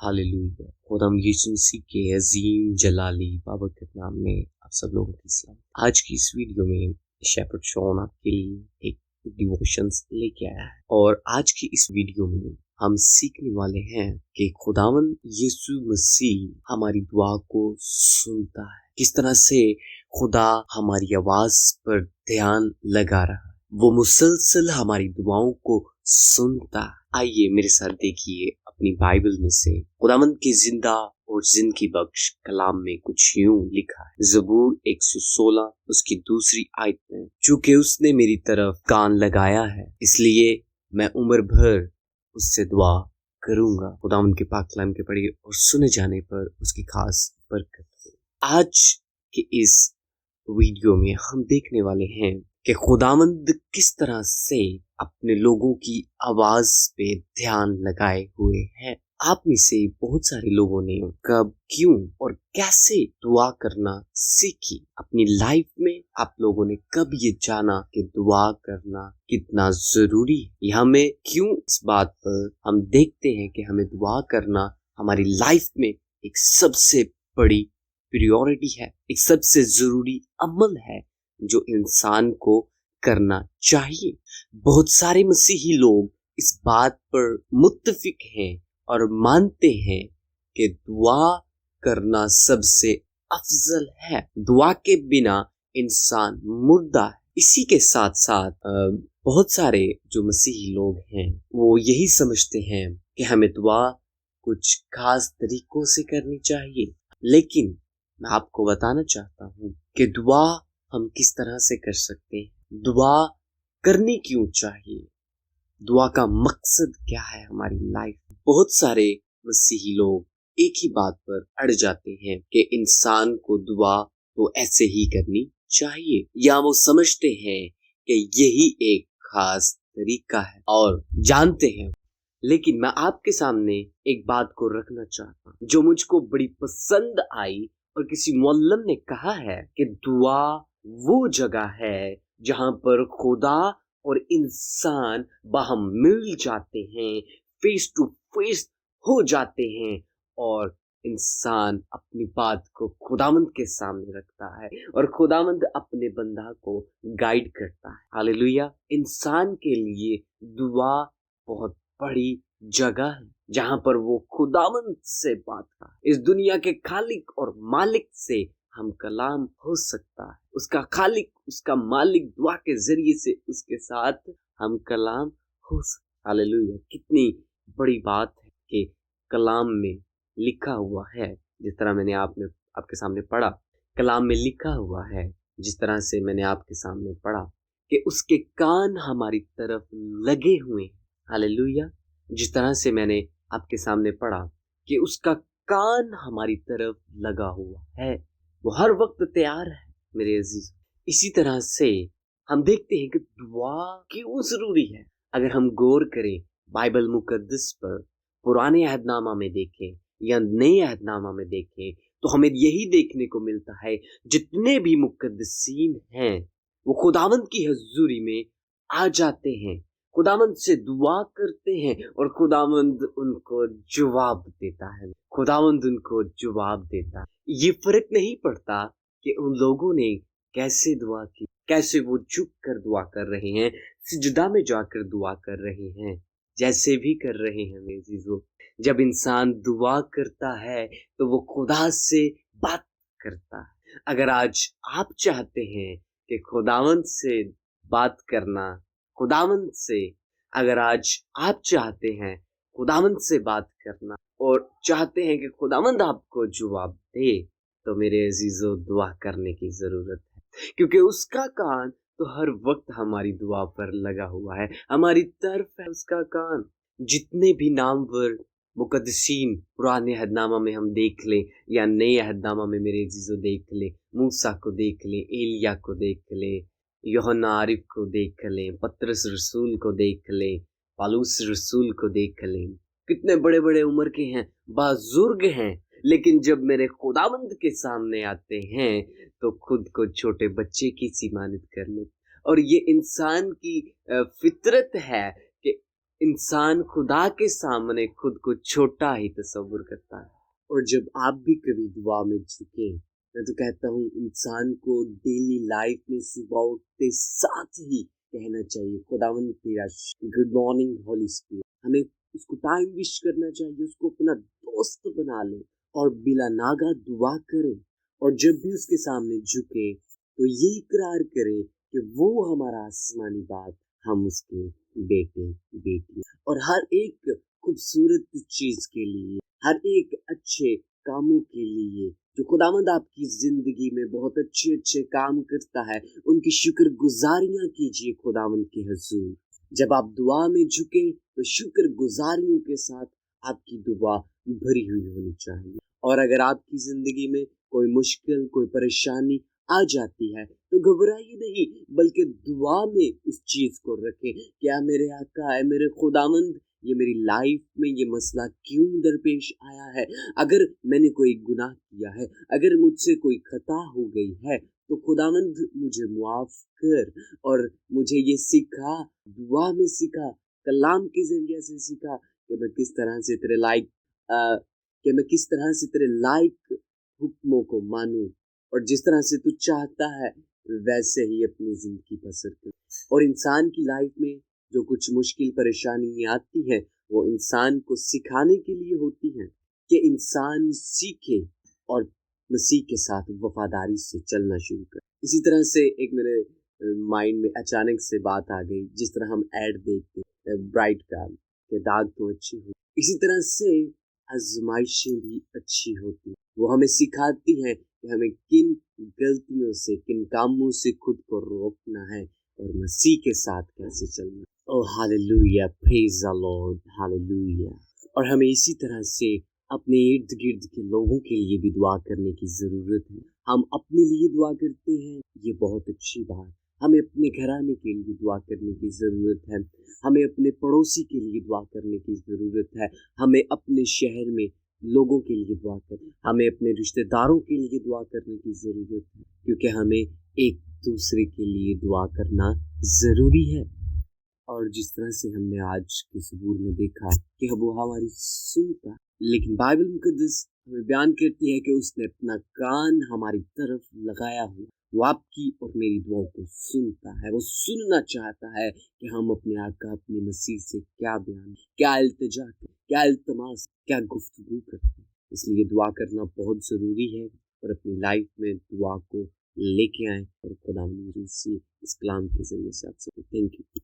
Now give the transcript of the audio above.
Hallelujah. खुदाम यीशु मसीह के अजीम जलाली बाबरकत नाम में आप सब लोगों की सलाम। आज की इस वीडियो में शेफर्ड शॉन आपके लिए एक डिवोशंस लेके आया है और आज की इस वीडियो में हम सीखने वाले हैं कि खुदावन यीशु मसीह हमारी दुआ को सुनता है। किस तरह से खुदा हमारी आवाज पर ध्यान लगा रहा है, वो मुसलसल हमारी दुआओं को सुनता है। आइए मेरे साथ देखिए अपनी बाइबल में से खुदावंद की जिंदा और जिंदगी बख्श कलाम में कुछ यूं लिखा है। ज़बूर 116 उसकी दूसरी आयत में, चूंकि उसने मेरी तरफ कान लगाया है इसलिए मैं उम्र भर उससे दुआ करूंगा। खुदावंद के पाक कलाम के पढ़िए और सुने जाने पर उसकी खास बरकत हो। आज के इस वीडियो में हम देखने वाले हैं कि खुदावंद किस तरह से अपने लोगों की आवाज पे ध्यान लगाए हुए हैं। आप में से बहुत सारे लोगों ने कब, क्यों और कैसे दुआ करना सीखी अपनी लाइफ में। आप लोगों ने कब ये जाना कि दुआ करना कितना जरूरी है। यह हमें क्यों, इस बात पर हम देखते हैं कि हमें दुआ करना हमारी लाइफ में एक सबसे बड़ी प्रायोरिटी है, एक सबसे जरूरी अमल है जो इंसान को करना चाहिए। बहुत सारे मसीही लोग इस बात पर मुत्तफिक हैं और मानते हैं कि दुआ करना सबसे अफजल है। दुआ के बिना इंसान मुर्दा है। इसी के साथ साथ बहुत सारे जो मसीही लोग हैं वो यही समझते हैं कि हमें दुआ कुछ खास तरीकों से करनी चाहिए, लेकिन मैं आपको बताना चाहता हूँ कि दुआ हम किस तरह से कर सकते हैं, दुआ करनी क्यों चाहिए, दुआ का मकसद क्या है हमारी लाइफ। बहुत सारे मसीही लोग एक ही बात पर अड़ जाते हैं कि इंसान को दुआ तो ऐसे ही करनी चाहिए, या वो समझते हैं कि यही एक खास तरीका है और जानते हैं। लेकिन मैं आपके सामने एक बात को रखना चाहता हूँ जो मुझको बड़ी पसंद आई, और किसी मुअल्लिम ने कहा है कि दुआ वो जगह है जहां पर खुदा और इंसान बाहम मिल जाते हैं, फेस टू फेस हो जाते हैं, और इंसान अपनी बात को खुदावंद के सामने रखता है और खुदावंद अपने बंदा को गाइड करता है। हालेलुया। इंसान के लिए दुआ बहुत बड़ी जगह है जहां पर वो खुदावंद से बात कर, इस दुनिया के खालिक और मालिक से हम कलाम हो सकता है। उसका खालिक, उसका मालिक दुआ के जरिए से उसके साथ हम कलाम हो सकता। हालेलुया। कितनी बड़ी बात है कि कलाम में लिखा हुआ है, जिस तरह मैंने आपके सामने पढ़ा, कलाम में लिखा हुआ है, जिस तरह से मैंने आपके सामने पढ़ा कि उसके कान हमारी तरफ लगे हुए हैं। हालेलुया। जिस तरह से मैंने आपके सामने पढ़ा कि उसका कान हमारी तरफ लगा हुआ है, वो हर वक्त तैयार है मेरे अजीज। इसी तरह से हम देखते हैं कि दुआ क्यों जरूरी है। अगर हम गौर करें बाइबल मुकद्दस पर, पुराने अहदनामा में देखें या नए अहदनामा में देखें, तो हमें यही देखने को मिलता है जितने भी मुकद्दसीन हैं वो खुदावंद की हजूरी में आ जाते हैं, खुदावंद से दुआ करते हैं और खुदावंद उनको जवाब देता है। खुदावंद उनको जवाब देता है। ये फर्क नहीं पड़ता कि उन लोगों ने कैसे दुआ की, कैसे वो झुक कर दुआ कर रहे हैं, सिजदा में जाकर दुआ कर रहे हैं, जैसे भी कर रहे हैं मेरे अजीजों। जब इंसान दुआ करता है तो वो खुदा से बात करता है। अगर आज आप चाहते हैं कि खुदावंद से बात करना, खुदावंद से, अगर आज आप चाहते हैं खुदावंद से बात करना और चाहते हैं कि खुदावंद आपको जवाब दे, तो मेरे अजीजों दुआ करने की जरूरत है, क्योंकि उसका कान तो हर वक्त हमारी दुआ पर लगा हुआ है, हमारी तरफ है उसका कान। जितने भी नामवर मुकद्दसीन पुराने अहदनामा में हम देख लें या नए अहदनामा में मेरे अजीजों देख लें, मूसा को देख लें, एलिया को देख लें, यूहन्ना आरिफ को देख लें, पतरस रसूल को देख लें, पालूस रसूल को देख लें, कितने बड़े बड़े उम्र के हैं, बुजुर्ग हैं, लेकिन जब मेरे खुदावंद के सामने आते हैं तो खुद को छोटे बच्चे की सी मानत कर लेते। और ये इंसान की फितरत है कि इंसान खुदा के सामने खुद को छोटा ही तस्वुर करता है। और जब आप भी कभी दुआ में झुके, मैं तो कहता हूँ इंसान को डेली लाइफ में सुबह उठते साथ ही कहना चाहिए, खुदावंद तेरा गुड मॉर्निंग होली स्पिरिट। हमें उसको टाइम विश करना चाहिए, उसको अपना दोस्त बना ले और बिला नागा दुआ करे। और जब भी उसके सामने झुके तो ये इकरार करे कि वो हमारा आसमानी बाप, हम उसके बेटे बेटी, और हर एक खूबसूरत चीज के लिए, हर एक अच्छे कामों के लिए जो खुदावंद आपकी जिंदगी में बहुत अच्छे अच्छे काम करता है, उनकी शुक्र गुजारियां कीजिए खुदावंद के हुजूर। जब आप दुआ में झुके तो शुक्र गुजारियों के साथ आपकी दुआ भरी हुई होनी चाहिए। और अगर आपकी जिंदगी में कोई मुश्किल, कोई परेशानी आ जाती है तो घबराइए नहीं, बल्कि दुआ में उस चीज को रखें, क्या मेरे आका है, मेरे खुदावंद, ये मेरी लाइफ में ये मसला क्यों दरपेश आया है। अगर मैंने कोई गुनाह किया है, अगर मुझसे कोई खता हो गई है, तो खुदावंद मुझे मुआफ कर। और मुझे ये सिखा, दुआ में सिखा, कलाम के जरिए से सिखा कि मैं किस तरह से तेरे लायक कि मैं किस तरह से तेरे लायक हुक्मों को मानूं, और जिस तरह से तू चाहता है वैसे ही अपनी जिंदगी बसर कर। और इंसान की लाइफ में जो कुछ मुश्किल परेशानी आती है, वो इंसान को सिखाने के लिए होती है कि इंसान सीखे और मसीह के साथ वफादारी से चलना शुरू करे। इसी तरह से एक मेरे माइंड में अचानक से बात आ गई, जिस तरह हम ऐड देखते हैं ब्राइट का कि दाग तो अच्छी हो, इसी तरह से आजमाइशें भी अच्छी होती, वो हमें सिखाती हैं कि हमें किन गलतियों से, किन कामों से खुद को रोकना है और मसीह के साथ कैसे चलना। Oh hallelujah, praise the Lord, hallelujah. और हमें इसी तरह से अपने इर्द गिर्द के लोगों के लिए भी दुआ करने की ज़रूरत है। हम अपने लिए दुआ करते हैं, ये बहुत अच्छी बात। हमें अपने घराने के लिए दुआ करने की ज़रूरत है, हमें अपने पड़ोसी के लिए दुआ करने की ज़रूरत है, हमें अपने शहर में लोगों के लिए दुआ करनी, हमें अपने रिश्तेदारों के लिए दुआ करने की ज़रूरत है, क्योंकि हमें एक दूसरे के लिए दुआ करना ज़रूरी है। और जिस तरह से हमने आज के सबूर में देखा कि वो हमारी सुनता, लेकिन बाइबल मुकद्दस हमें बयान करती है कि उसने अपना कान हमारी तरफ लगाया हुआ, वो आपकी और मेरी दुआओं को सुनता है। वो सुनना चाहता है कि हम अपने आका, अपने मसीह से क्या बयान, क्या इल्तिजा करें, क्या इल्तमास, क्या गुफ्तगू करते हैं। इसलिए दुआ करना बहुत ज़रूरी है, और अपनी लाइफ में दुआ को लेके आए। और खुदा इस कलाम के जरिए से आप सबको थैंक यू।